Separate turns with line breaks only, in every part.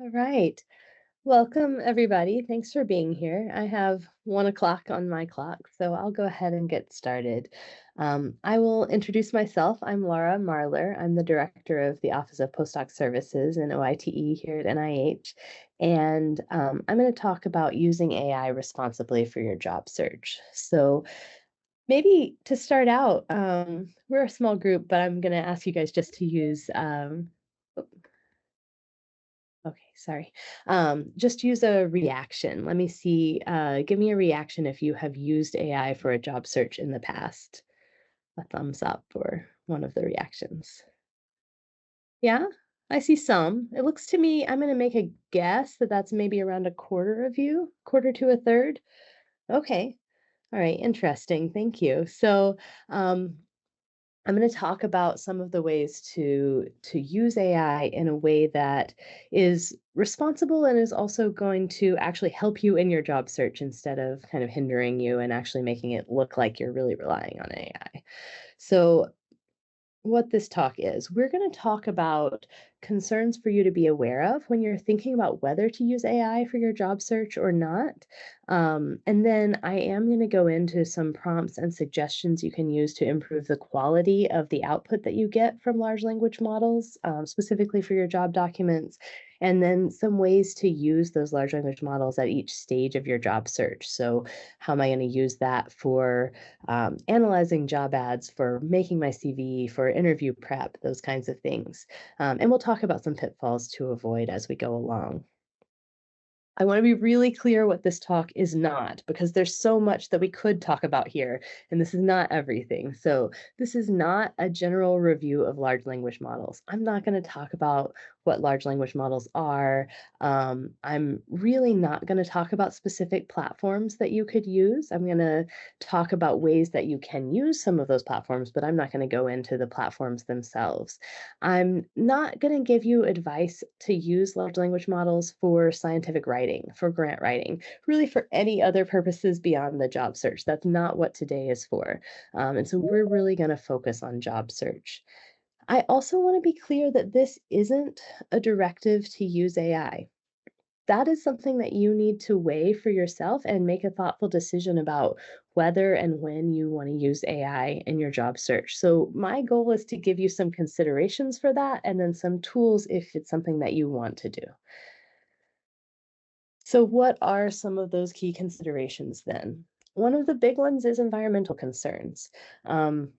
All right. Welcome, everybody. Thanks for being here. I have 1 o'clock on my clock, so I'll go ahead and get started. I will introduce myself. I'm Laura Marler. I'm the director of the Office of Postdoc Services in OITE here at NIH. And I'm going to talk about using AI responsibly for your job search. So, maybe to start out, we're a small group, but I'm going to ask you guys just to use okay, sorry. Just use a reaction. Let me see. Give me a reaction if you have used AI for a job search in the past. A thumbs up or one of the reactions. Yeah, I see some. It looks to me, I'm going to make a guess that that's maybe around a quarter of you, quarter to a third. Okay. All right. Interesting. Thank you. So, um, I'm going to talk about some of the ways to use AI in a way that is responsible and is also going to actually help you in your job search instead of kind of hindering you and actually making it look like you're really relying on AI. So, what this talk is. We're going to talk about concerns for you to be aware of when you're thinking about whether to use AI for your job search or not. And then I am going to go into some prompts and suggestions you can use to improve the quality of the output that you get from large language models, specifically for your job documents. And then some ways to use those large language models at each stage of your job search. So, how am I going to use that for analyzing job ads, for making my CV, for interview prep, those kinds of things. And we'll talk about some pitfalls to avoid as we go along. I want to be really clear what this talk is not, because there's so much that we could talk about here, and this is not everything. So, this is not a general review of large language models. I'm not going to talk about what large language models are. I'm really not going to talk about specific platforms that you could use. I'm going to talk about ways that you can use some of those platforms, but I'm not going to go into the platforms themselves. I'm not going to give you advice to use large language models for scientific writing, for grant writing, really for any other purposes beyond the job search. That's not what today is for. And so we're really going to focus on job search. I also want to be clear that this isn't a directive to use AI. That is something that you need to weigh for yourself and make a thoughtful decision about whether and when you want to use AI in your job search. So, my goal is to give you some considerations for that and then some tools if it's something that you want to do. So, what are some of those key considerations then? One of the big ones is environmental concerns. Um,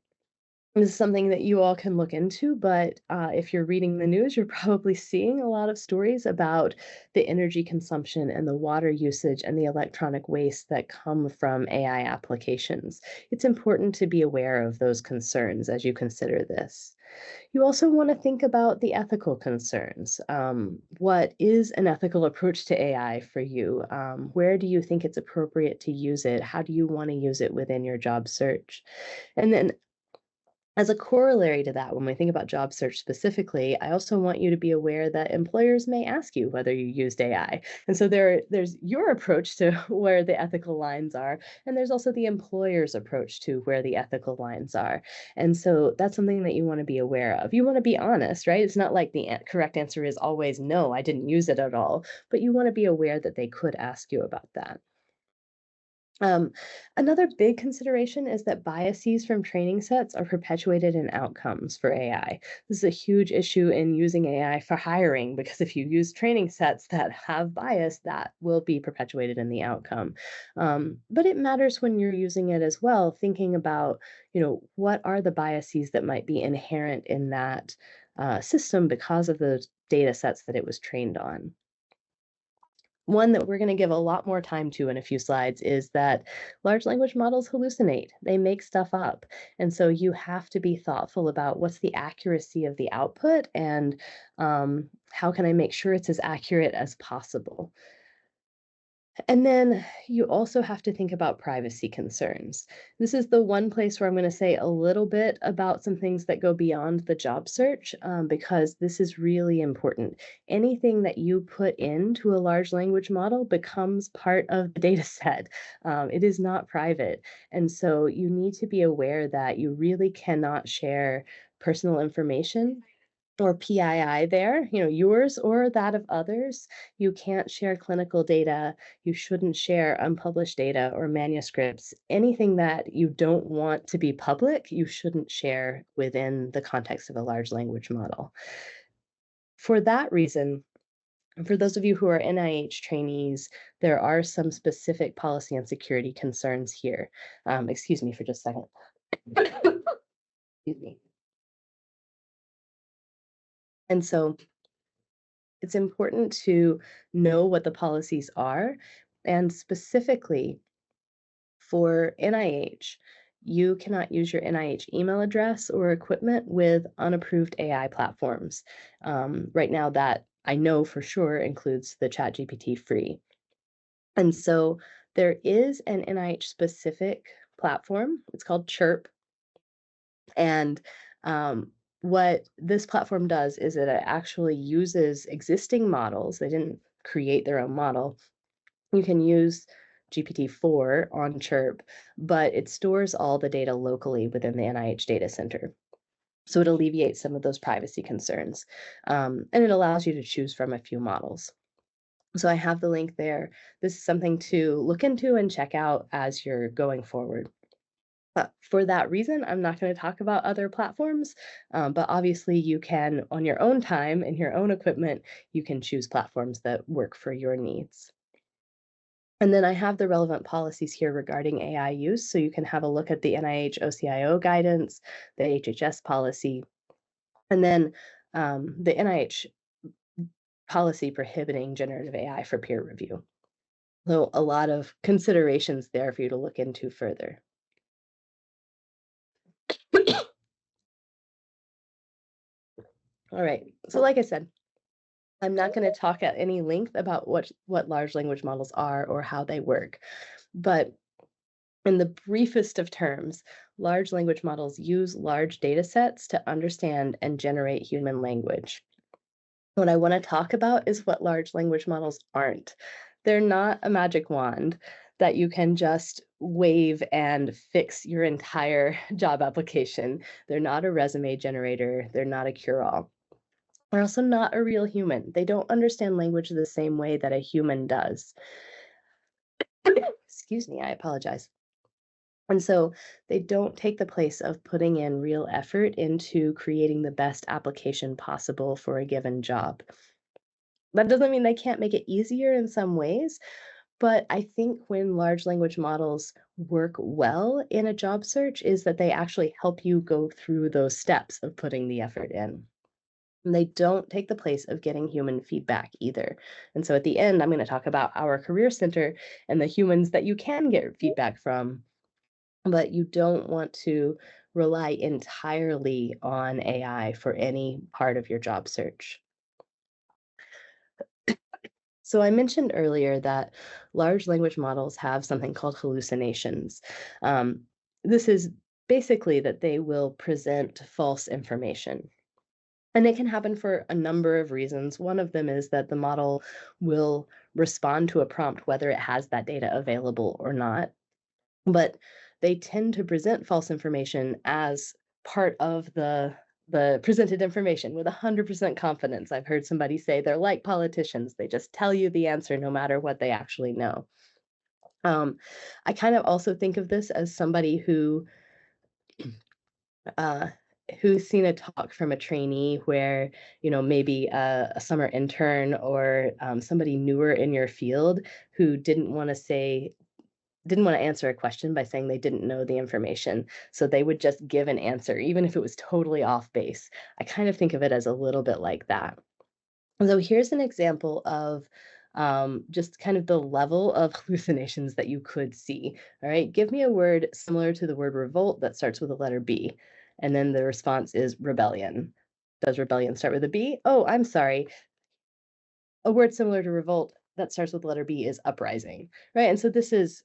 this is something that you all can look into, but if you're reading the news, you're probably seeing a lot of stories about the energy consumption and the water usage and the electronic waste that come from AI applications. It's important to be aware of those concerns as you consider this. You also want to think about the ethical concerns. What is an ethical approach to AI for you? Where do you think it's appropriate to use it? How do you want to use it within your job search? And then as a corollary to that, when we think about job search specifically, I also want you to be aware that employers may ask you whether you used AI. And so there's your approach to where the ethical lines are, and there's also the employer's approach to where the ethical lines are. And so that's something that you want to be aware of. You want to be honest, right? It's not like the correct answer is always no, I didn't use it at all, but you want to be aware that they could ask you about that. Um, Another big consideration is that biases from training sets are perpetuated in outcomes for AI. This is a huge issue in using AI for hiring because if you use training sets that have bias, that will be perpetuated in the outcome. But it matters when you're using it as well, thinking about, what are the biases that might be inherent in that system because of the data sets that it was trained on. One that we're going to give a lot more time to in a few slides is that large language models hallucinate. They make stuff up. And so you have to be thoughtful about what's the accuracy of the output and how can I make sure it's as accurate as possible. And then you also have to think about privacy concerns. This is the one place where I'm going to say a little bit about some things that go beyond the job search because this is really important. Anything that you put into a large language model becomes part of the data set. It is not private. And so you need to be aware that you really cannot share personal information or PII there, yours or that of others. You can't share clinical data. You shouldn't share unpublished data or manuscripts. Anything that you don't want to be public, you shouldn't share within the context of a large language model. For that reason, for those of you who are NIH trainees, there are some specific policy and security concerns here. Excuse me for just a second. Excuse me. And so it's important to know what the policies are. And specifically for NIH, you cannot use your NIH email address or equipment with unapproved AI platforms. Right now, that I know for sure includes the ChatGPT free. And so there is an NIH specific platform. It's called Chirp. And what this platform does is it actually uses existing models. They didn't create their own model. You can use GPT-4 on Chirp, but it stores all the data locally within the NIH data center. So it alleviates some of those privacy concerns. And it allows you to choose from a few models. So I have the link there. This is something to look into and check out as you're going forward. For that reason, I'm not going to talk about other platforms, but obviously you can, on your own time and your own equipment, you can choose platforms that work for your needs. And then I have the relevant policies here regarding AI use, so you can have a look at the NIH OCIO guidance, the HHS policy, and then the NIH policy prohibiting generative AI for peer review. So a lot of considerations there for you to look into further. All right. So like I said, I'm not going to talk at any length about what large language models are or how they work. But in the briefest of terms, large language models use large data sets to understand and generate human language. What I want to talk about is what large language models aren't. They're not a magic wand that you can just wave and fix your entire job application. They're not a resume generator. They're not a cure-all. They're also not a real human. They don't understand language the same way that a human does. Excuse me, I apologize. And so they don't take the place of putting in real effort into creating the best application possible for a given job. That doesn't mean they can't make it easier in some ways, but I think when large language models work well in a job search is that they actually help you go through those steps of putting the effort in. And they don't take the place of getting human feedback either. And so at the end, I'm going to talk about our career center and the humans that you can get feedback from, but you don't want to rely entirely on AI for any part of your job search. So I mentioned earlier that large language models have something called hallucinations. This is basically that they will present false information. And it can happen for a number of reasons. One of them is that the model will respond to a prompt whether it has that data available or not. But they tend to present false information as part of the presented information with 100% confidence. I've heard somebody say they're like politicians. They just tell you the answer no matter what they actually know. Um, I kind of also think of this as somebody uh, who's seen a talk from a trainee where, maybe a summer intern or somebody newer in your field who didn't want to answer a question by saying they didn't know the information. So they would just give an answer, even if it was totally off base. I kind of think of it as a little bit like that. So here's an example of just kind of the level of hallucinations that you could see. All right, give me a word similar to the word revolt that starts with the letter B. And then the response is rebellion. Does rebellion start with a B? Oh, I'm sorry. A word similar to revolt that starts with the letter B is uprising, right? And so I think this is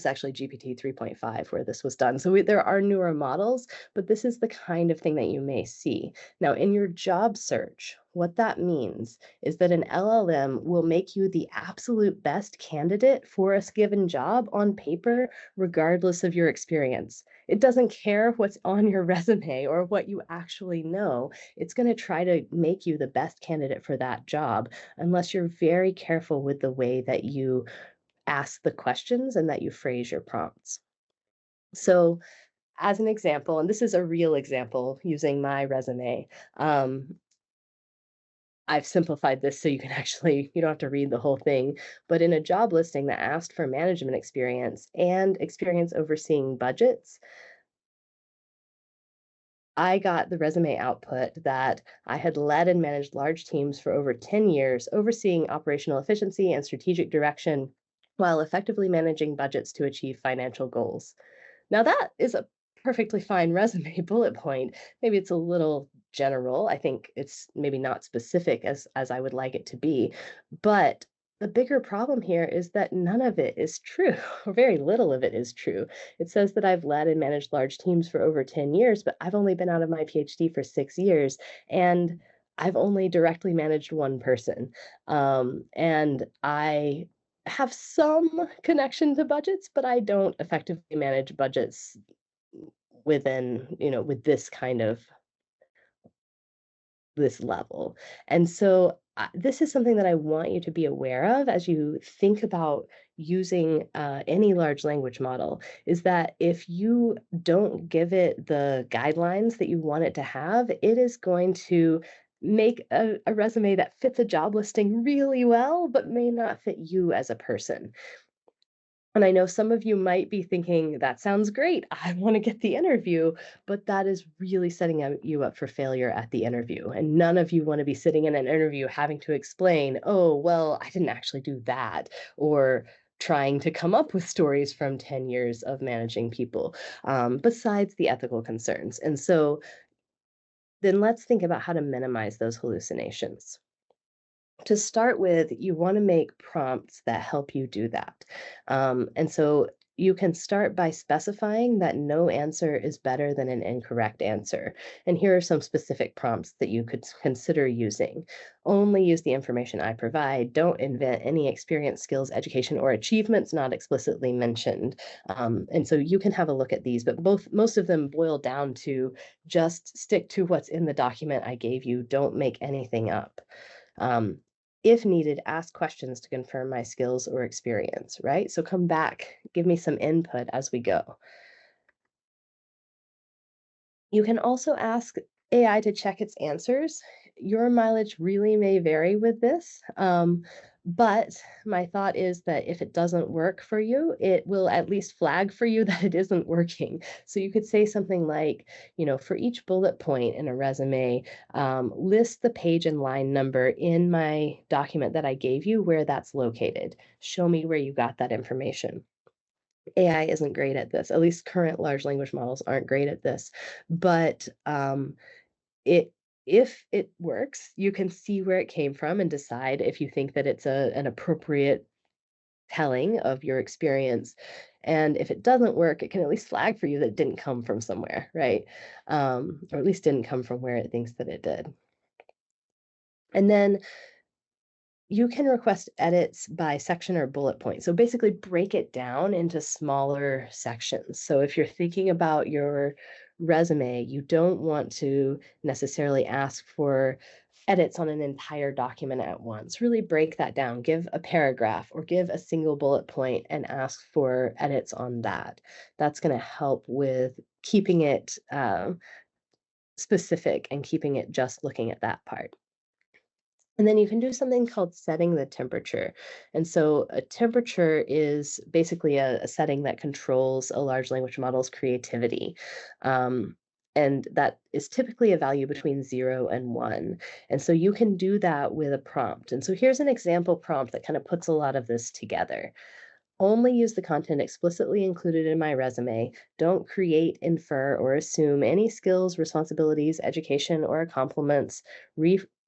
actually GPT 3.5 where this was done. So there are newer models, but this is the kind of thing that you may see. Now, in your job search, what that means is that an LLM will make you the absolute best candidate for a given job on paper, regardless of your experience. It doesn't care what's on your resume or what you actually know. It's going to try to make you the best candidate for that job unless you're very careful with the way that you ask the questions and that you phrase your prompts. So, as an example, and this is a real example using my resume, um, I've simplified this so you can actually you don't have to read the whole thing, but in a job listing that asked for management experience and experience overseeing budgets, I got the resume output that I had led and managed large teams for over 10 years, overseeing operational efficiency and strategic direction while effectively managing budgets to achieve financial goals. Now that is a perfectly fine resume bullet point. Maybe it's a little general. I think it's maybe not specific as I would like it to be. But the bigger problem here is that none of it is true, or very little of it is true. It says that I've led and managed large teams for over 10 years, but I've only been out of my PhD for 6 years, and I've only directly managed one person. And I have some connection to budgets, but I don't effectively manage budgets within, with this kind of this level. And so this is something that I want you to be aware of as you think about using any large language model is that if you don't give it the guidelines that you want it to have, it is going to make a resume that fits a job listing really well, but may not fit you as a person. And I know some of you might be thinking, that sounds great. I want to get the interview, but that is really setting you up for failure at the interview. And none of you want to be sitting in an interview having to explain, oh, well, I didn't actually do that, or trying to come up with stories from 10 years of managing people, besides the ethical concerns. And so then let's think about how to minimize those hallucinations. To start with, you want to make prompts that help you do that. And so you can start by specifying that no answer is better than an incorrect answer. And here are some specific prompts that you could consider using. Only use the information I provide. Don't invent any experience, skills, education, or achievements not explicitly mentioned. And so you can have a look at these, but most of them boil down to just stick to what's in the document I gave you. Don't make anything up. Um, if needed, ask questions to confirm my skills or experience, right? So come back, give me some input as we go. You can also ask AI to check its answers. Your mileage really may vary with this, but my thought is that if it doesn't work for you, it will at least flag for you that it isn't working. So you could say something like, for each bullet point in a resume, list the page and line number in my document that I gave you where that's located. Show me where you got that information. AI isn't great at this. At least current large language models aren't great at this. But it if it works, you can see where it came from and decide if you think that it's an appropriate telling of your experience. And if it doesn't work, it can at least flag for you that it didn't come from somewhere, right? Or at least didn't come from where it thinks that it did. And then you can request edits by section or bullet point. So basically break it down into smaller sections. So if you're thinking about your resume, you don't want to necessarily ask for edits on an entire document at once. Really break that down. Give a paragraph or give a single bullet point and ask for edits on that. That's going to help with keeping it specific and keeping it just looking at that part. And then you can do something called setting the temperature. And so a temperature is basically a setting that controls a large language model's creativity. And that is typically a value between 0 and 1. And so you can do that with a prompt. And so here's an example prompt that kind of puts a lot of this together. Only use the content explicitly included in my resume. Don't create, infer, or assume any skills, responsibilities, education, or accomplishments.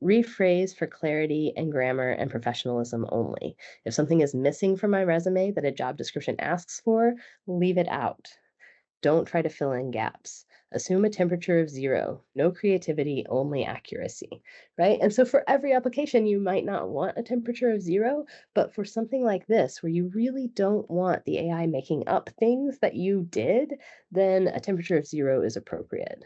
Rephrase for clarity and grammar and professionalism only. If something is missing from my resume that a job description asks for, leave it out. Don't try to fill in gaps. Assume a temperature of 0, no creativity, only accuracy, right? And so for every application, you might not want a temperature of 0, but for something like this, where you really don't want the AI making up things that you did, then a temperature of 0 is appropriate.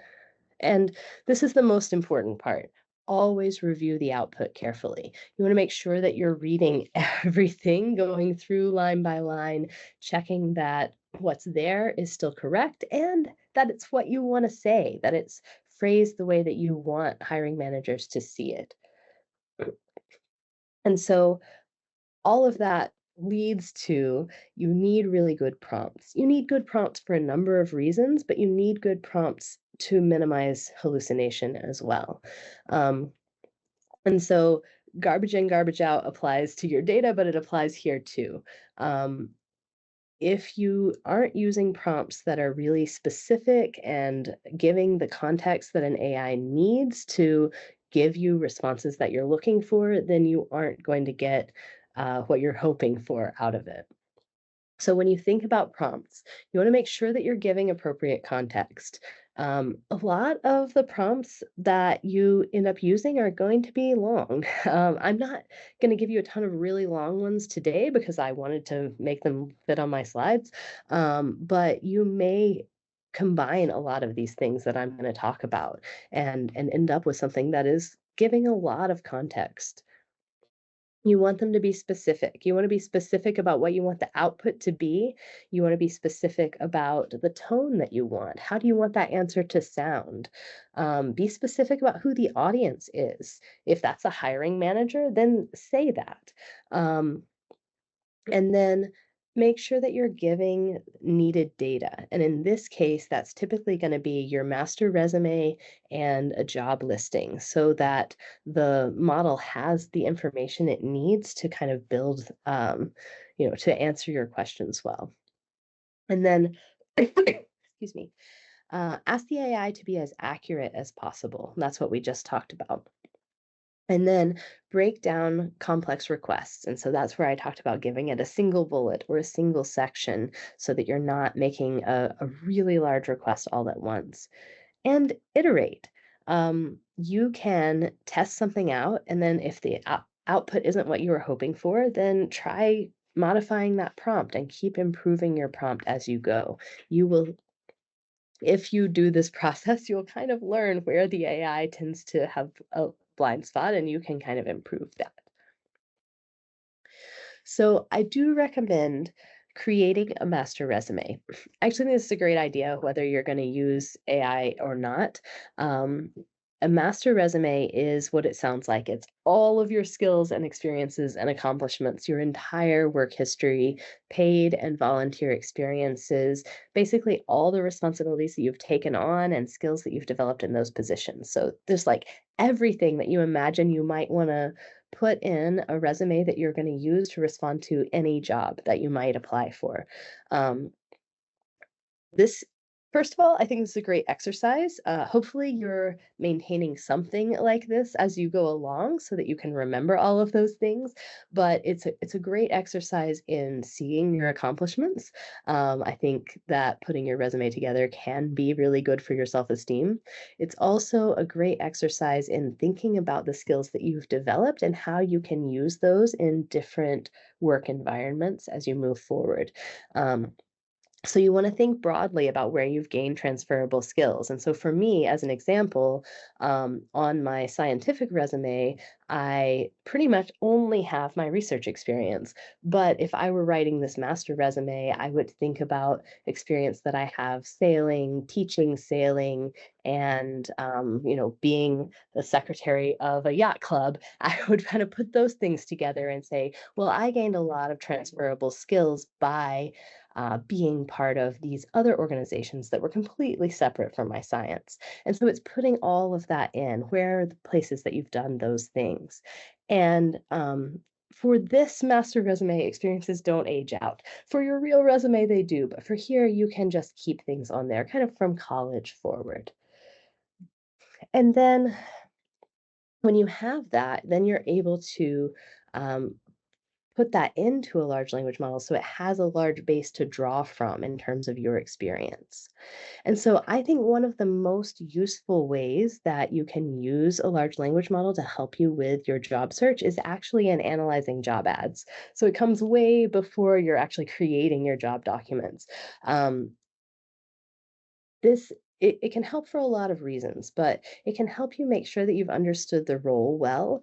And this is the most important part. Always review the output carefully. You want to make sure that you're reading everything, going through line by line, checking that what's there is still correct and that it's what you want to say, that it's phrased the way that you want hiring managers to see it. And so all of that leads to you need really good prompts. You need good prompts for a number of reasons, but you need good prompts to minimize hallucination as well. Um, and so garbage in, garbage out applies to your data, but it applies here too. Um, if you aren't using prompts that are really specific and giving the context that an AI needs to give you responses that you're looking for, then you aren't going to get what you're hoping for out of it. So when you think about prompts, you want to make sure that you're giving appropriate context. A lot of the prompts that you end up using are going to be long. I'm not going to give you a ton of really long ones today because I wanted to make them fit on my slides. But you may combine a lot of these things that I'm going to talk about and end up with something that is giving a lot of context. You want them to be specific. You wanna be specific about what you want the output to be. You wanna be specific about the tone that you want. How do you want that answer to sound? Be specific about who the audience is. If that's a hiring manager, then say that. Um, and then make sure that you're giving needed data. And in this case, that's typically going to be your master resume and a job listing so that the model has the information it needs to kind of build, to answer your questions well. And then, excuse me, ask the AI to be as accurate as possible. That's what we just talked about. And then break down complex requests. And so that's where I talked about giving it a single bullet or a single section so that you're not making a really large request all at once. And iterate. You can test something out, and then if the output isn't what you were hoping for, then try modifying that prompt and keep improving your prompt as you go. You will if you do this process, you'll kind of learn where the AI tends to have a blind spot and you can kind of improve that. So I do recommend creating a master resume. I actually think this is a great idea, whether you're going to use AI or not. Um, a master resume is what it sounds like. It's all of your skills and experiences and accomplishments, your entire work history, paid and volunteer experiences, basically all the responsibilities that you've taken on and skills that you've developed in those positions. So there's like everything that you imagine you might want to put in a resume that you're going to use to respond to any job that you might apply for. Um, this First of all, I think this is a great exercise. Hopefully, you're maintaining something like this as you go along so that you can remember all of those things. But it's a great exercise in seeing your accomplishments. I think that putting your resume together can be really good for your self-esteem. It's also a great exercise in thinking about the skills that you've developed and how you can use those in different work environments as you move forward. Um, so you want to think broadly about where you've gained transferable skills. And so for me, as an example, on my scientific resume, I pretty much only have my research experience. But if I were writing this master resume, I would think about experience that I have sailing, teaching sailing, and being the secretary of a yacht club. I would kind of put those things together and say, well, I gained a lot of transferable skills by being part of these other organizations that were completely separate from my science. And so it's putting all of that in. Where are the places that you've done those things? And for this master resume, experiences don't age out. For your real resume, they do. But for here, you can just keep things on there kind of from college forward. And then when you have that, then you're able to um, put that into a large language model so it has a large base to draw from in terms of your experience. And so I think one of the most useful ways that you can use a large language model to help you with your job search is actually in analyzing job ads. So it comes way before you're actually creating your job documents. Um, this it can help for a lot of reasons, but it can help you make sure that you've understood the role well.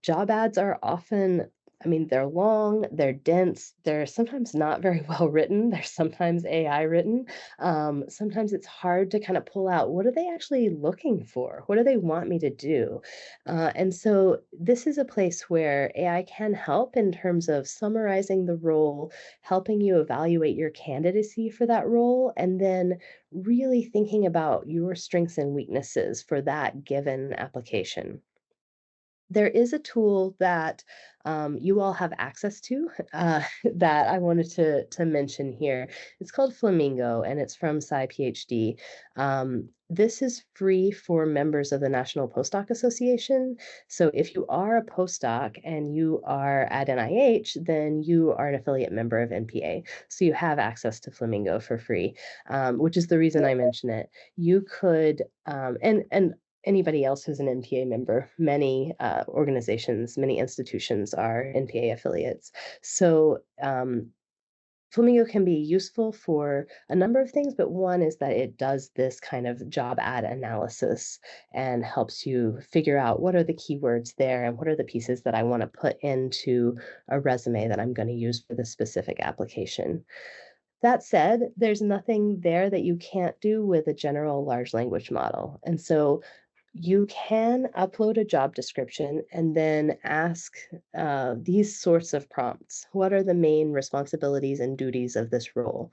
Job ads are often, I mean, they're long, they're dense, they're sometimes not very well written, they're sometimes AI written. Sometimes it's hard to kind of pull out what are they actually looking for? What do they want me to do? And so this is a place where AI can help in terms of summarizing the role, helping you evaluate your candidacy for that role, and then really thinking about your strengths and weaknesses for that given application. There is a tool that you all have access to that I wanted to mention here. It's called Flamingo, and it's from PhD. This is free for members of the National Postdoc Association. So if you are a postdoc and you are at NIH, then you are an affiliate member of NPA. So you have access to Flamingo for free, which is the reason I mention it. You could, and anybody else who's an NPA member. Many organizations, many institutions are NPA affiliates. So Flamingo can be useful for a number of things, but one is that it does this kind of job ad analysis and helps you figure out what are the keywords there and what are the pieces that I want to put into a resume that I'm going to use for this specific application. That said, there's nothing there that you can't do with a general large language model. And so you can upload a job description and then ask these sorts of prompts. What are the main responsibilities and duties of this role?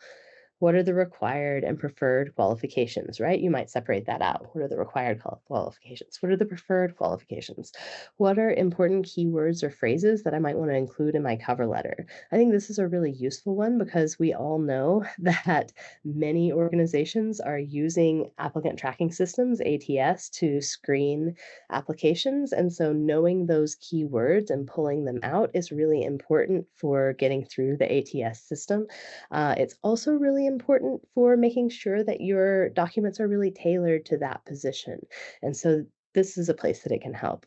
What are the required and preferred qualifications, right? You might separate that out. What are the required qualifications? What are the preferred qualifications? What are important keywords or phrases that I might want to include in my cover letter? I think this is a really useful one because we all know that many organizations are using applicant tracking systems, ATS, to screen applications. And so knowing those keywords and pulling them out is really important for getting through the ATS system. It's also really important for making sure that your documents are really tailored to that position. And so this is a place that it can help.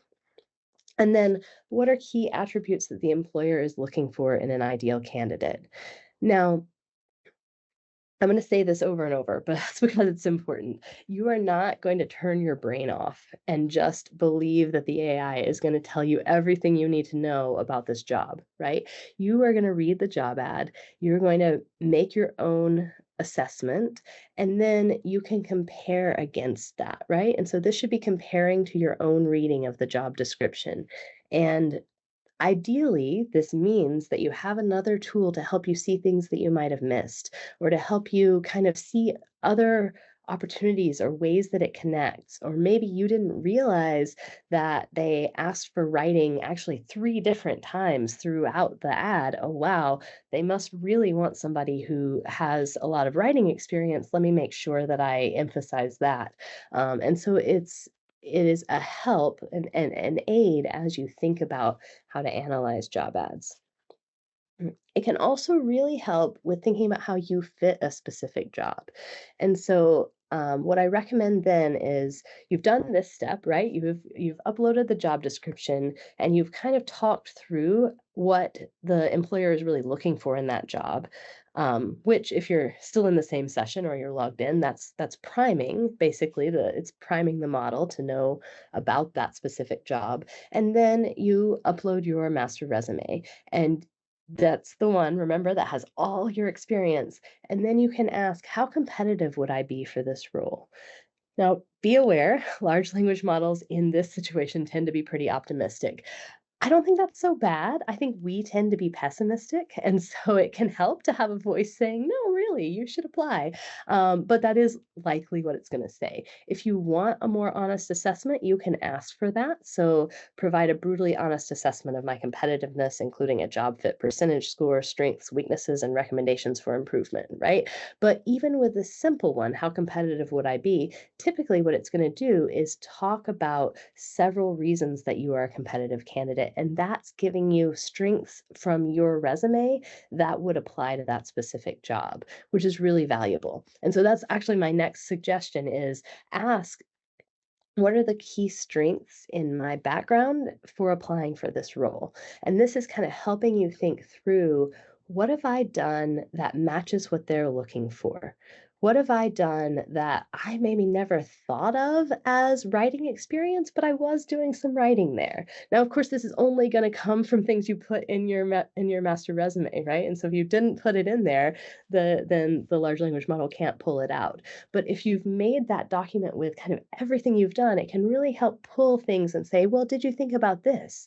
And then, what are key attributes that the employer is looking for in an ideal candidate? Now, I'm going to say this over and over, but that's because it's important. You are not going to turn your brain off and just believe that the AI is going to tell you everything you need to know about this job, right? You are going to read the job ad, you're going to make your own assessment, and then you can compare against that, right? And so this should be comparing to your own reading of the job description. And ideally, this means that you have another tool to help you see things that you might have missed, or to help you kind of see other opportunities or ways that it connects. Or maybe you didn't realize that they asked for writing actually three different times throughout the ad. Oh, wow, they must really want somebody who has a lot of writing experience. Let me make sure that I emphasize that. And so it is a help and an aid as you think about how to analyze job ads. It can also really help with thinking about how you fit a specific job. And so, what I recommend then is you've done this step, right? You've uploaded the job description and you've kind of talked through what the employer is really looking for in that job. Which, if you're still in the same session or you're logged in, that's priming basically it's priming the model to know about that specific job. And then you upload your master resume, and that's the one, remember, that has all your experience, and then you can ask, "How competitive would I be for this role?" Now, be aware, large language models in this situation tend to be pretty optimistic. I don't think that's so bad. I think we tend to be pessimistic, and so it can help to have a voice saying, "No, really, you should apply. But that is likely what it's going to say. If you want a more honest assessment, you can ask for that. So provide a brutally honest assessment of my competitiveness, including a job fit percentage score, strengths, weaknesses, and recommendations for improvement, right? But even with a simple one, how competitive would I be? Typically, what it's going to do is talk about several reasons that you are a competitive candidate, and that's giving you strengths from your resume that would apply to that specific job, which is really valuable. And so that's actually my next suggestion is ask what are the key strengths in my background for applying for this role? And this is kind of helping you think through what have I done that matches what they're looking for? What have I done that I maybe never thought of as writing experience, but I was doing some writing there. Now, of course, this is only going to come from things you put in your in your master resume, right? And so if you didn't put it in there, then the large language model can't pull it out. But if you've made that document with kind of everything you've done, it can really help pull things and say, well, did you think about this?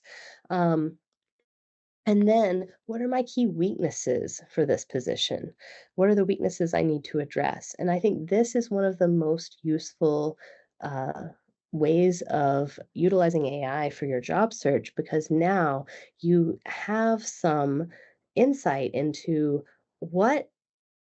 Um, and then, what are my key weaknesses for this position? What are the weaknesses I need to address? And I think this is one of the most useful uh, ways of utilizing AI for your job search because now you have some insight into what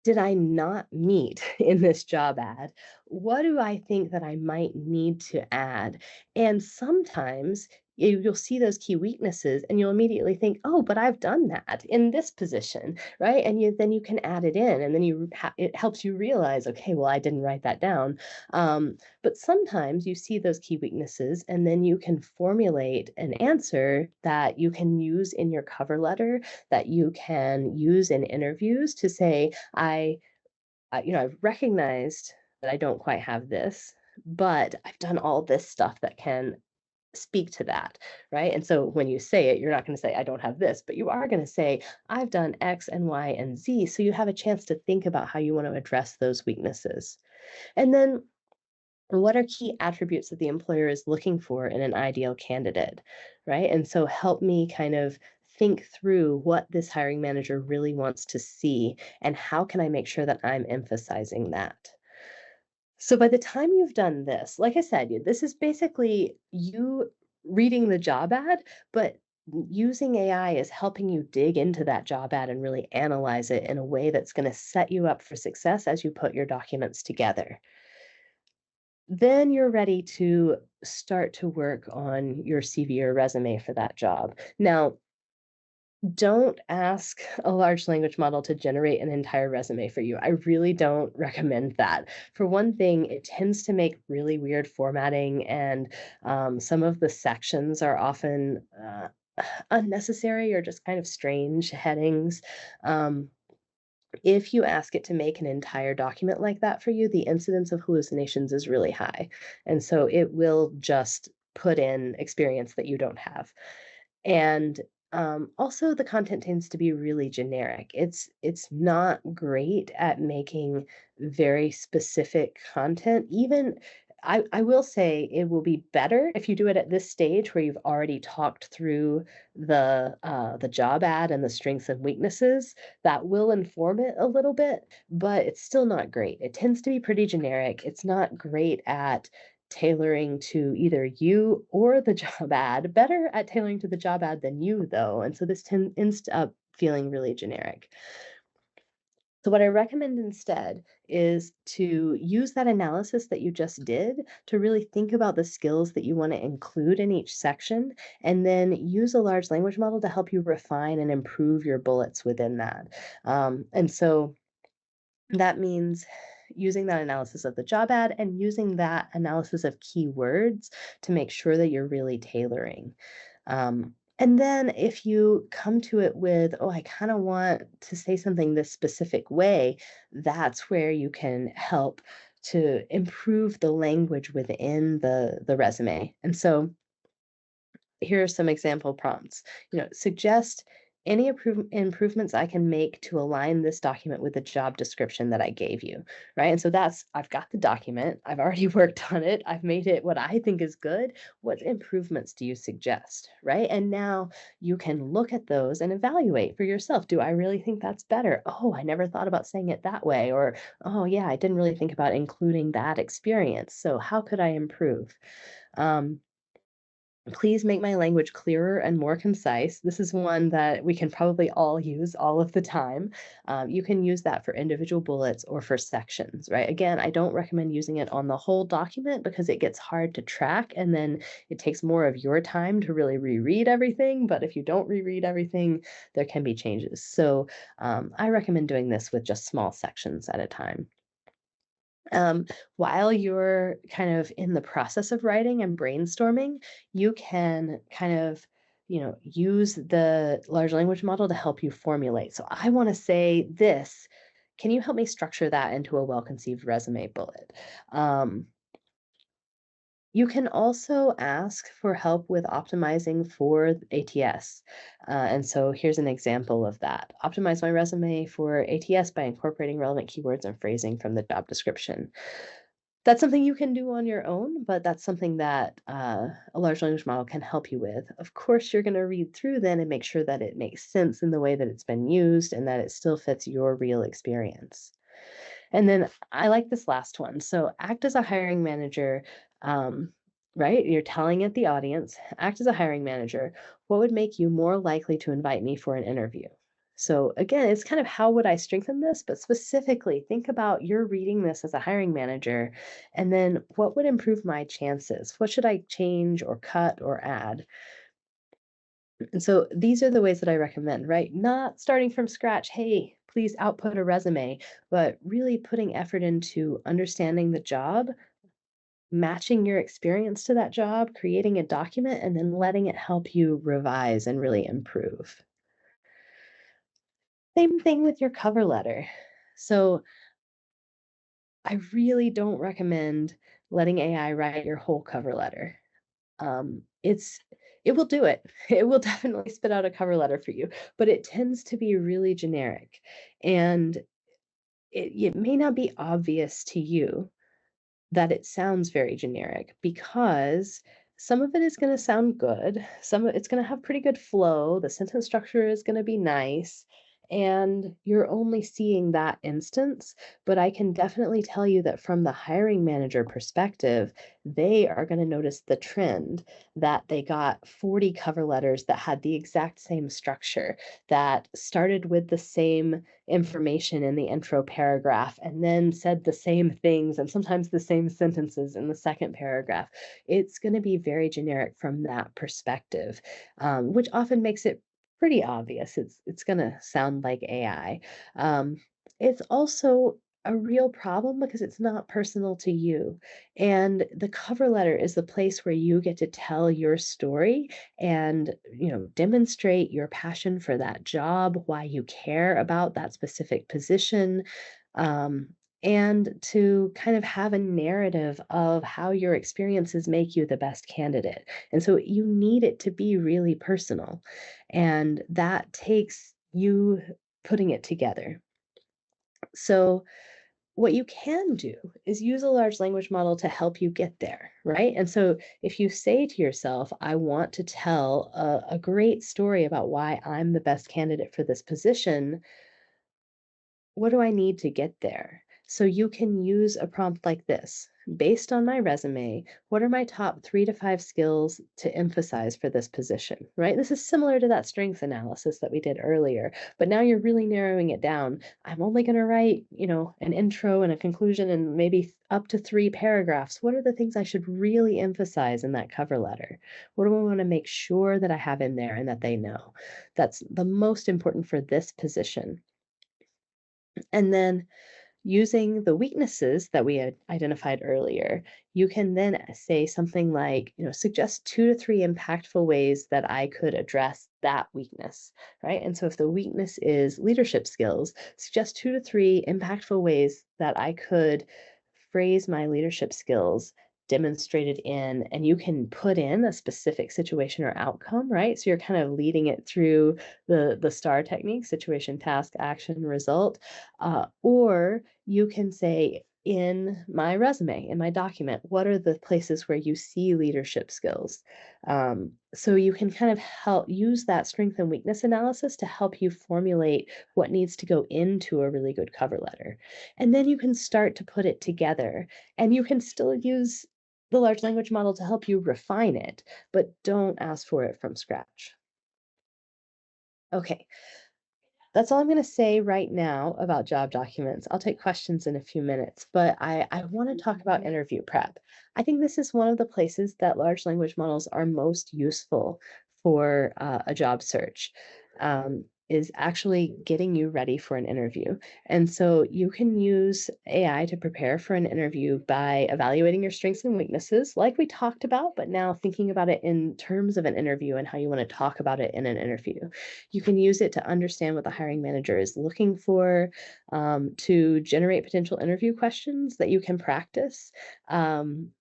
did I not meet in this job ad? What do I think that I might need to add? And sometimes you'll see those key weaknesses and you'll immediately think, oh, but I've done that in this position, right? And then you can add it in and then it helps you realize, okay, well, I didn't write that down. But sometimes you see those key weaknesses and then you can formulate an answer that you can use in your cover letter, that you can use in interviews to say, I've recognized that I don't quite have this, but I've done all this stuff that can speak to that, right? And so when you say it, you're not going to say, I don't have this, but you are going to say, I've done X and Y and Z. So you have a chance to think about how you want to address those weaknesses. And then what are key attributes that the employer is looking for in an ideal candidate, right? And so help me kind of think through what this hiring manager really wants to see and how can I make sure that I'm emphasizing that. So by the time you've done this, like I said, this is basically you reading the job ad, but using AI is helping you dig into that job ad and really analyze it in a way that's going to set you up for success as you put your documents together. Then you're ready to start to work on your CV or resume for that job. Now, don't ask a large language model to generate an entire resume for you. I really don't recommend that. For one thing, it tends to make really weird formatting, and some of the sections are often unnecessary or just kind of strange headings. Um, if you ask it to make an entire document like that for you, the incidence of hallucinations is really high. And so it will just put in experience that you don't have. And also, the content tends to be really generic. It's not great at making very specific content. Even I will say it will be better if you do it at this stage where you've already talked through the job ad and the strengths and weaknesses. That will inform it a little bit, but it's still not great. It tends to be pretty generic. It's not great at tailoring to either you or the job ad. Better at tailoring to the job ad than you, though. And so this ends up feeling really generic. So, what I recommend instead is to use that analysis that you just did to really think about the skills that you want to include in each section, and then use a large language model to help you refine and improve your bullets within that. And so, that means using that analysis of the job ad and using that analysis of keywords to make sure that you're really tailoring. And then if you come to it with, oh, I kind of want to say something this specific way, that's where you can help to improve the language within the resume. And so here are some example prompts. Suggest Any improvements I can make to align this document with the job description that I gave you, right? And so I've got the document, I've already worked on it, I've made it what I think is good. What improvements do you suggest, right? And now you can look at those and evaluate for yourself. Do I really think that's better? Oh, I never thought about saying it that way. Or, oh, yeah, I didn't really think about including that experience. So, how could I improve? Um, Please make my language clearer and more concise. This is one that we can probably all use all of the time. You can use that for individual bullets or for sections, right? Again, I don't recommend using it on the whole document because it gets hard to track and then it takes more of your time to really reread everything. But if you don't reread everything, there can be changes. So I recommend doing this with just small sections at a time. Um, while you're kind of in the process of writing and brainstorming, you can kind of, use the large language model to help you formulate. So I want to say this. Can you help me structure that into a well-conceived resume bullet? Um, you can also ask for help with optimizing for ATS. And so here's an example of that. Optimize my resume for ATS by incorporating relevant keywords and phrasing from the job description. That's something you can do on your own, but that's something that a large language model can help you with. Of course, you're going to read through then and make sure that it makes sense in the way that it's been used and that it still fits your real experience. And then I like this last one. So act as a hiring manager, um, right? You're telling it the audience, act as a hiring manager. What would make you more likely to invite me for an interview? So again, it's kind of how would I strengthen this, but specifically think about you're reading this as a hiring manager, and then what would improve my chances? What should I change or cut or add? And so these are the ways that I recommend, right? Not starting from scratch, hey, please output a resume, but really putting effort into understanding the job, matching your experience to that job, creating a document, and then letting it help you revise and really improve. Same thing with your cover letter. So I really don't recommend letting AI write your whole cover letter. It's it will do it. It will definitely spit out a cover letter for you, but it tends to be really generic, and it may not be obvious to you that it sounds very generic because some of it is going to sound good. It's going to have pretty good flow. The sentence structure is going to be nice. And you're only seeing that instance. But I can definitely tell you that from the hiring manager perspective, they are going to notice the trend that they got 40 cover letters that had the exact same structure, that started with the same information in the intro paragraph and then said the same things and sometimes the same sentences in the second paragraph. It's going to be very generic from that perspective, which often makes it pretty obvious. It's going to sound like AI. Um, it's also a real problem because it's not personal to you. And the cover letter is the place where you get to tell your story and demonstrate your passion for that job, why you care about that specific position, um, and to kind of have a narrative of how your experiences make you the best candidate. And so you need it to be really personal, and that takes you putting it together. So what you can do is use a large language model to help you get there, right? And so if you say to yourself, I want to tell a great story about why I'm the best candidate for this position, what do I need to get there? So you can use a prompt like this. Based on my resume, what are my top 3 to 5 skills to emphasize for this position? Right? This is similar to that strengths analysis that we did earlier, but now you're really narrowing it down. I'm only going to write, an intro and a conclusion and maybe up to 3 paragraphs. What are the things I should really emphasize in that cover letter? What do I want to make sure that I have in there and that they know? That's the most important for this position. And then using the weaknesses that we had identified earlier, you can then say something like, suggest 2 to 3 impactful ways that I could address that weakness, right? And so if the weakness is leadership skills, suggest 2 to 3 impactful ways that I could phrase my leadership skills demonstrated in, and you can put in a specific situation or outcome, right? So you're kind of leading it through the STAR technique: situation, task, action, result. Or you can say, in my resume, in my document, what are the places where you see leadership skills? So you can kind of help use that strength and weakness analysis to help you formulate what needs to go into a really good cover letter. And then you can start to put it together, and you can still use the large language model to help you refine it, but don't ask for it from scratch. Okay, that's all I'm going to say right now about job documents. I'll take questions in a few minutes, but I want to talk about interview prep. I think this is one of the places that large language models are most useful for a job search. Is actually getting you ready for an interview. And so you can use AI to prepare for an interview by evaluating your strengths and weaknesses, like we talked about, but now thinking about it in terms of an interview and how you want to talk about it in an interview. You can use it to understand what the hiring manager is looking for, to generate potential interview questions that you can practice. Um,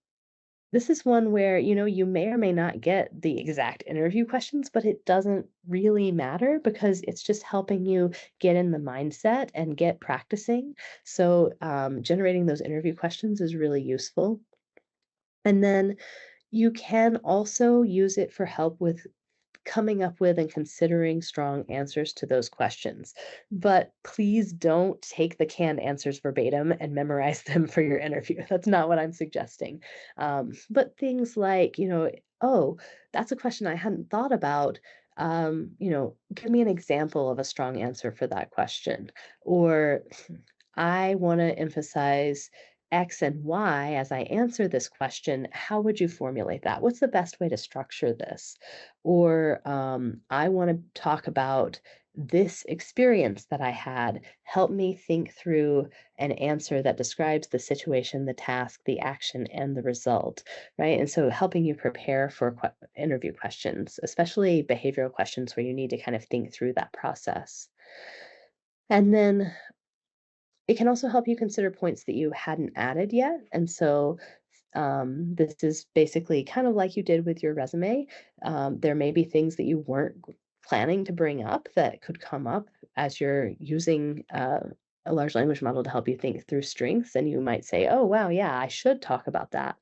this is one where, you may or may not get the exact interview questions, but it doesn't really matter because it's just helping you get in the mindset and get practicing. So, generating those interview questions is really useful. And then you can also use it for help with coming up with and considering strong answers to those questions. But please don't take the canned answers verbatim and memorize them for your interview. That's not what I'm suggesting. But things like, oh, that's a question I hadn't thought about. Give me an example of a strong answer for that question. Or I want to emphasize X and Y as I answer this question. How would you formulate that? What's the best way to structure this? Or I want to talk about this experience that I had. Help me think through an answer that describes the situation, the task, the action, and the result, right? And so helping you prepare for interview questions, especially behavioral questions where you need to kind of think through that process. And then it can also help you consider points that you hadn't added yet. And so this is basically kind of like you did with your resume. There may be things that you weren't planning to bring up that could come up as you're using a large language model to help you think through strengths. And you might say, oh, wow, yeah, I should talk about that.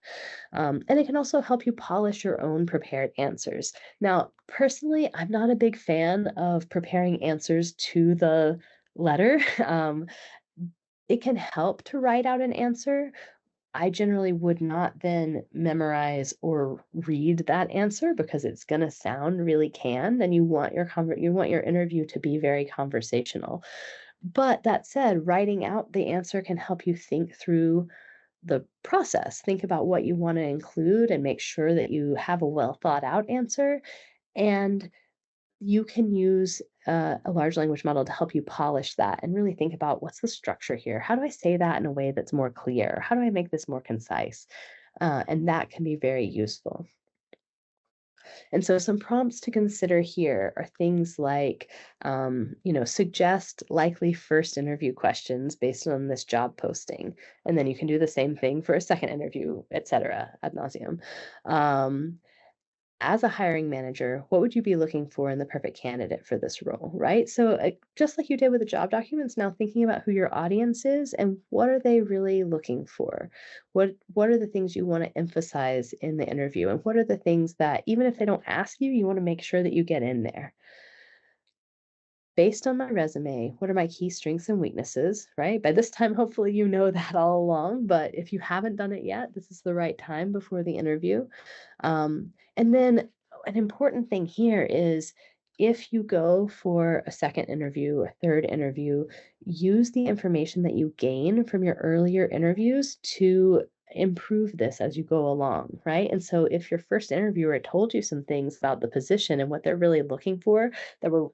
And it can also help you polish your own prepared answers. Now, personally, I'm not a big fan of preparing answers to the letter. It can help to write out an answer. I generally would not then memorize or read that answer because it's gonna sound really canned, and you want your interview to be very conversational. But that said, writing out the answer can help you think through the process. Think about what you wanna include and make sure that you have a well thought out answer, and you can use a large language model to help you polish that and really think about, what's the structure here? How do I say that in a way that's more clear? How do I make this more concise? And that can be very useful. And so, some prompts to consider here are things like, suggest likely first interview questions based on this job posting. And then you can do the same thing for a second interview, et cetera, ad nauseum. Um, as a hiring manager, what would you be looking for in the perfect candidate for this role, right? So, just like you did with the job documents, now thinking about who your audience is and what are they really looking for? What are the things you want to emphasize in the interview, and what are the things that, even if they don't ask you, you want to make sure that you get in there? Based on my resume, what are my key strengths and weaknesses, right? By this time, hopefully you know that all along, but if you haven't done it yet, this is the right time before the interview. And then an important thing here is, if you go for a second interview, a third interview, use the information that you gain from your earlier interviews to improve this as you go along, right? And so if your first interviewer told you some things about the position and what they're really looking for that were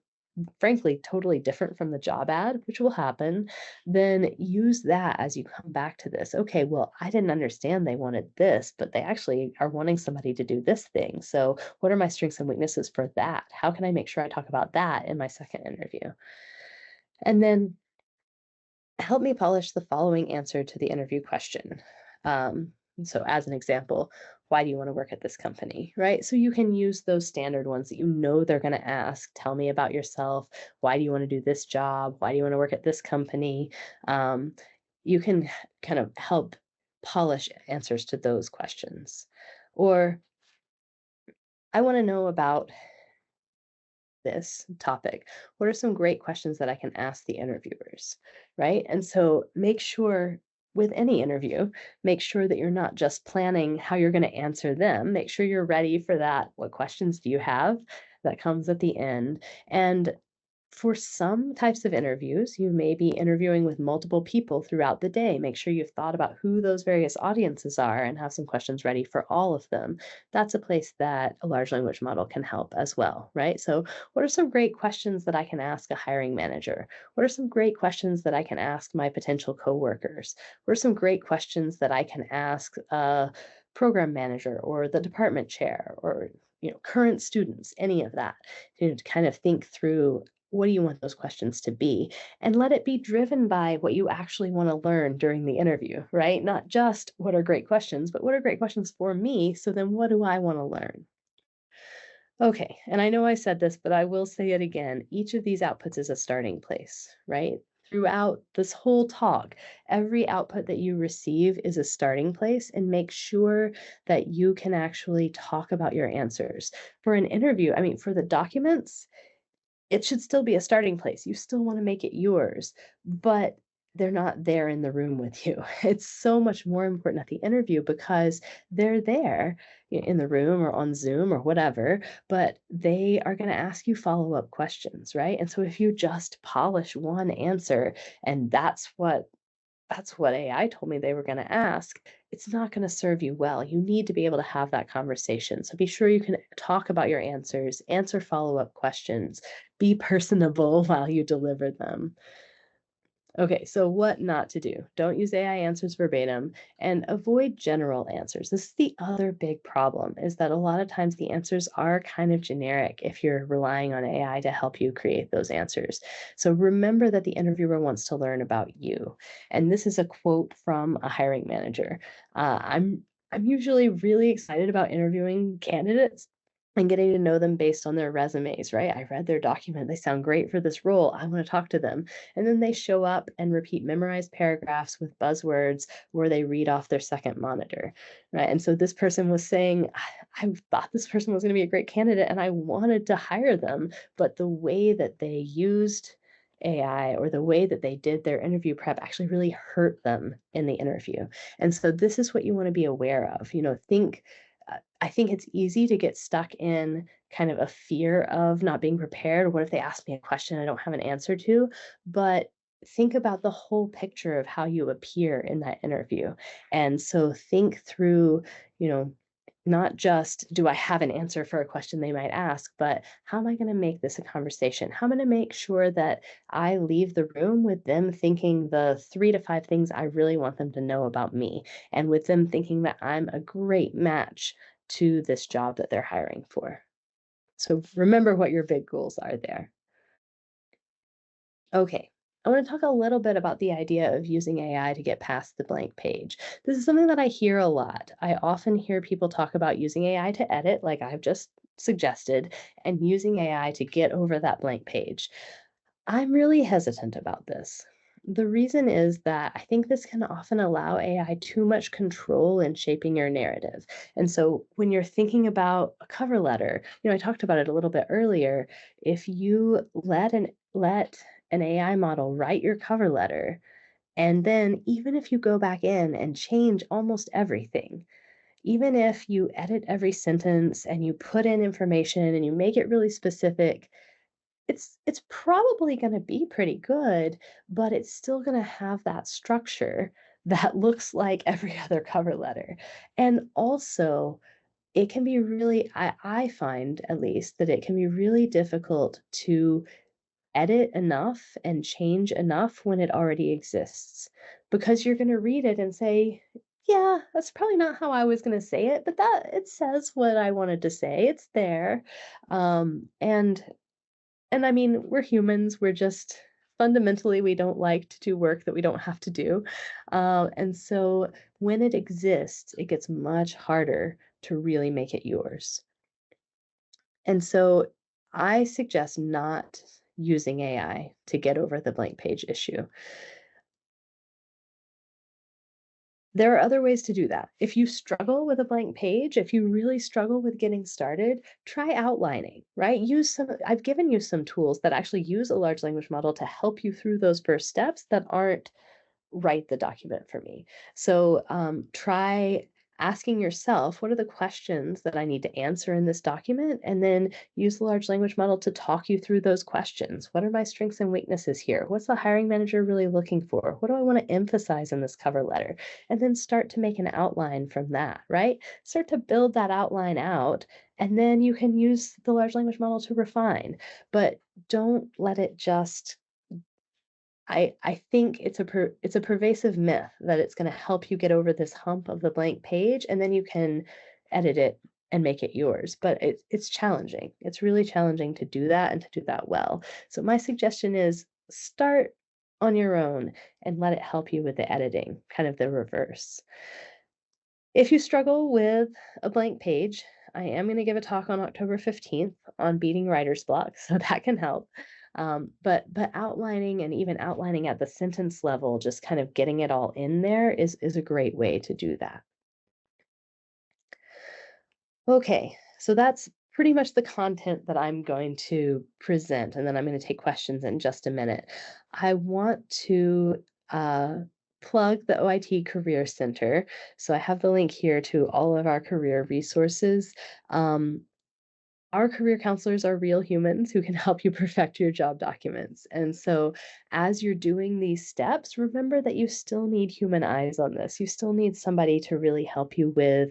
frankly totally different from the job ad, which will happen, then use that as you come back to this. Okay, well, I didn't understand they wanted this, but they actually are wanting somebody to do this thing. So, what are my strengths and weaknesses for that? How can I make sure I talk about that in my second interview? And then help me polish the following answer to the interview question. Um, So, as an example, why do you want to work at this company? Right. So, you can use those standard ones that you know they're going to ask. Tell me about yourself. Why do you want to do this job? Why do you want to work at this company? Um, you can kind of help polish answers to those questions. Or, I want to know about this topic. What are some great questions that I can ask the interviewers? Right. And so make sure with any interview, make sure that you're not just planning how you're going to answer them. Make sure you're ready for that. What questions do you have? That comes at the end. And for some types of interviews, you may be interviewing with multiple people throughout the day. Make sure you've thought about who those various audiences are and have some questions ready for all of them. That's a place that a large language model can help as well, right? So, what are some great questions that I can ask a hiring manager? What are some great questions that I can ask my potential coworkers? What are some great questions that I can ask a program manager or the department chair or current students, any of that, to kind of think through what do you want those questions to be? And let it be driven by what you actually want to learn during the interview, right? Not just what are great questions, but what are great questions for me? So then what do I want to learn? Okay, and I know I said this, but I will say it again. Each of these outputs is a starting place, right? Throughout this whole talk, every output that you receive is a starting place, and make sure that you can actually talk about your answers. For an interview, I mean, for the documents, it should still be a starting place. You still wanna make it yours, but they're not there in the room with you. It's so much more important at the interview because they're there in the room or on Zoom or whatever, but they are gonna ask you follow-up questions, right? And so if you just polish one answer and that's what AI told me they were gonna ask, it's not gonna serve you well. You need to be able to have that conversation. So be sure you can talk about your answers, answer follow-up questions, be personable while you deliver them. Okay, so what not to do? Don't use AI answers verbatim and avoid general answers. This is the other big problem is that a lot of times the answers are kind of generic if you're relying on AI to help you create those answers. So remember that the interviewer wants to learn about you. And this is a quote from a hiring manager. I'm usually really excited about interviewing candidates and getting to know them based on their resumes, right? I read their document. They sound great for this role. I want to talk to them. And then they show up and repeat memorized paragraphs with buzzwords where they read off their second monitor, right? And so this person was saying, I thought this person was going to be a great candidate and I wanted to hire them, but the way that they used AI or the way that they did their interview prep actually really hurt them in the interview. And so this is what you want to be aware of. I think it's easy to get stuck in kind of a fear of not being prepared. What if they ask me a question I don't have an answer to? But think about the whole picture of how you appear in that interview. And so think through, you know, not just do I have an answer for a question they might ask, but how am I going to make this a conversation? How am I going to make sure that I leave the room with them thinking the 3 to 5 things I really want them to know about me, and with them thinking that I'm a great match to this job that they're hiring for. So remember what your big goals are there. Okay. I want to talk a little bit about the idea of using AI to get past the blank page. This is something that I hear a lot. I often hear people talk about using AI to edit, like I've just suggested, and using AI to get over that blank page. I'm really hesitant about this. The reason is that I think this can often allow AI too much control in shaping your narrative. And so when you're thinking about a cover letter, I talked about it a little bit earlier. If you let an AI model write your cover letter, and then even if you go back in and change almost everything, even if you edit every sentence and you put in information and you make it really specific, it's probably gonna be pretty good, but it's still gonna have that structure that looks like every other cover letter. And also, it can be really I find at least that it can be really difficult to edit enough and change enough when it already exists, because you're gonna read it and say, "Yeah, that's probably not how I was gonna say it, but that it says what I wanted to say, it's there." And I mean, we're humans, we're just Fundamentally, we don't like to do work that we don't have to do. And so when it exists, it gets much harder to really make it yours. And so I suggest not using AI to get over the blank page issue. There are other ways to do that. If you struggle with a blank page, if you really struggle with getting started, try outlining, right? I've given you some tools that actually use a large language model to help you through those first steps that aren't write the document for me. So try asking yourself, what are the questions that I need to answer in this document? And then use the large language model to talk you through those questions. What are my strengths and weaknesses here? What's the hiring manager really looking for? What do I want to emphasize in this cover letter? And then start to make an outline from that, right? Start to build that outline out. And then you can use the large language model to refine. But don't let it just I think it's a pervasive myth that it's gonna help you get over this hump of the blank page, and then you can edit it and make it yours, but it's challenging. It's really challenging to do that and to do that well. So my suggestion is start on your own and let it help you with the editing, kind of the reverse. If you struggle with a blank page, I am going to give a talk on October 15th on beating writer's block, so that can help. But outlining and even outlining at the sentence level, just kind of getting it all in there is a great way to do that. Okay, so that's pretty much the content that I'm going to present, and then I'm going to take questions in just a minute. I want to plug the OIT Career Center. So I have the link here to all of our career resources. Um, our career counselors are real humans who can help you perfect your job documents. And so, as you're doing these steps, remember that you still need human eyes on this. You still need somebody to really help you with,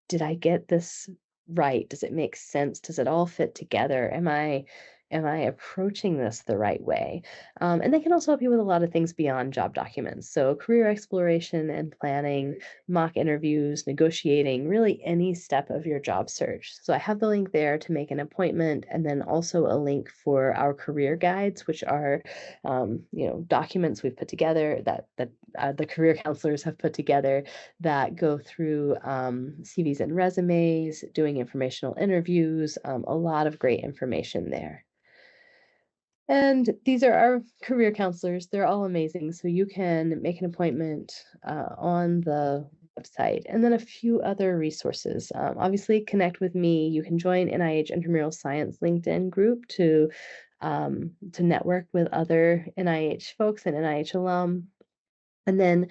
did I get this right? Does it make sense? Does it all fit together? Am I approaching this the right way? And they can also help you with a lot of things beyond job documents. So career exploration and planning, mock interviews, negotiating, really any step of your job search. So I have the link there to make an appointment, and then also a link for our career guides, which are, documents we've put together that the career counselors have put together that go through CVs and resumes, doing informational interviews, a lot of great information there. And these are our career counselors. They're all amazing. So you can make an appointment on the website. And then a few other resources. Obviously, connect with me. You can join NIH Intramural Science LinkedIn group to network with other NIH folks and NIH alum. And then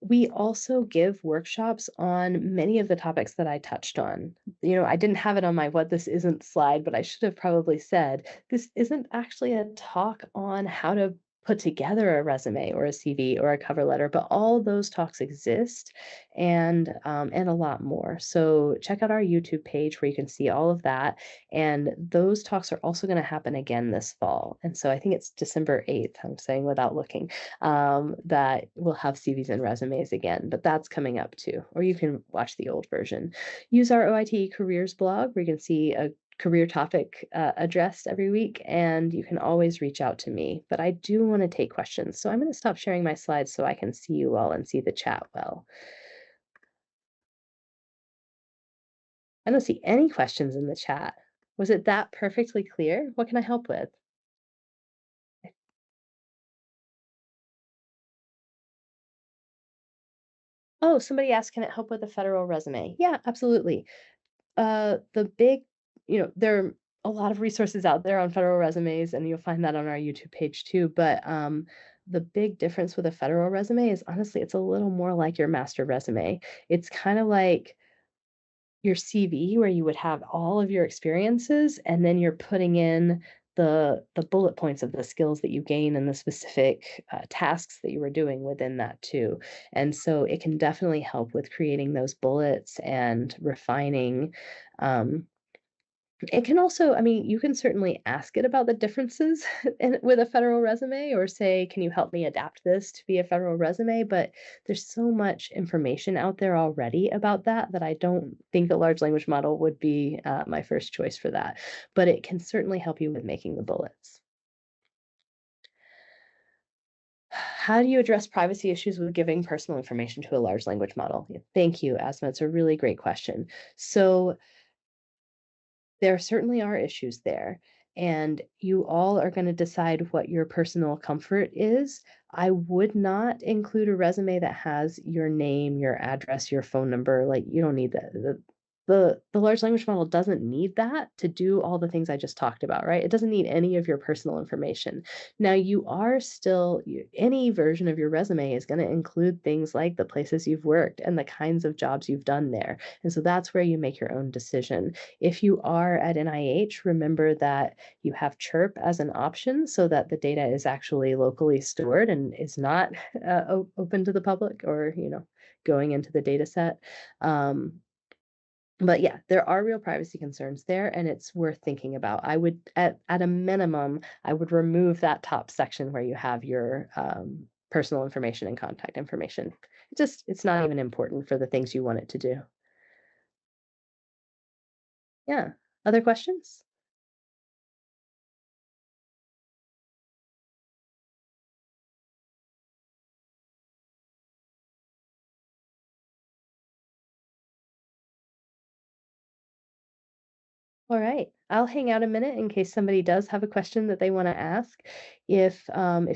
we also give workshops on many of the topics that I touched on. I didn't have it on my what this isn't slide, but I should have probably said this isn't actually a talk on how to put together a resume or a CV or a cover letter, but all those talks exist and a lot more. So check out our YouTube page where you can see all of that. And those talks are also going to happen again this fall. And so I think it's December 8th, I'm saying without looking that will have CVs and resumes again, but that's coming up too. Or you can watch the old version. Use our OIT careers blog where you can see a career topic addressed every week, and you can always reach out to me. But I do want to take questions, so I'm going to stop sharing my slides so I can see you all and see the chat well. I don't see any questions in the chat. Was it that perfectly clear? What can I help with? Oh, somebody asked, can it help with a federal resume? Yeah, absolutely. The big there are a lot of resources out there on federal resumes, and you'll find that on our YouTube page too, but, the big difference with a federal resume is honestly, it's a little more like your master resume. It's kinda like your CV where you would have all of your experiences, and then you're putting in the bullet points of the skills that you gain and the specific, tasks that you were doing within that too, and so it can definitely help with creating those bullets and refining, um, it can also I mean, you can certainly ask it about the differences with a federal resume or say, "Can you help me adapt this to be a federal resume?" But there's so much information out there already about that I don't think the large language model would be, my first choice for that. But it can certainly help you with making the bullets. How do you address privacy issues with giving personal information to a large language model? Yeah, thank you, Asma. It's a really great question. So, there certainly are issues there, and you all are gonna decide what your personal comfort is. I would not include a resume that has your name, your address, your phone number, like, you don't need that. The large language model doesn't need that to do all the things I just talked about, right? It doesn't need any of your personal information. Now you are still any version of your resume is gonna include things like the places you've worked and the kinds of jobs you've done there, and so that's where you make your own decision. If you are at NIH, remember that you have chirp as an option so that the data is actually locally stored and is not open to the public or, going into the data set. Um, but yeah, there are real privacy concerns there, and it's worth thinking about. I would, at a minimum, I would remove that top section where you have your personal information and contact information. It's not even important for the things you want it to do. Yeah. Other questions? All right. I'll hang out a minute in case somebody does have a question that they want to ask. If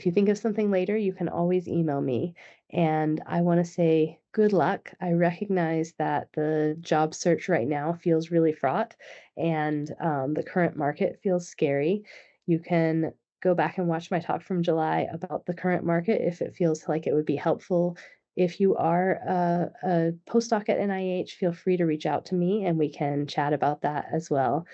you think of something later, you can always email me. And I want to say good luck. I recognize that the job search right now feels really fraught, and the current market feels scary. You can go back and watch my talk from July about the current market if it feels like it would be helpful. If you are a postdoc at NIH, feel free to reach out to me and we can chat about that as well.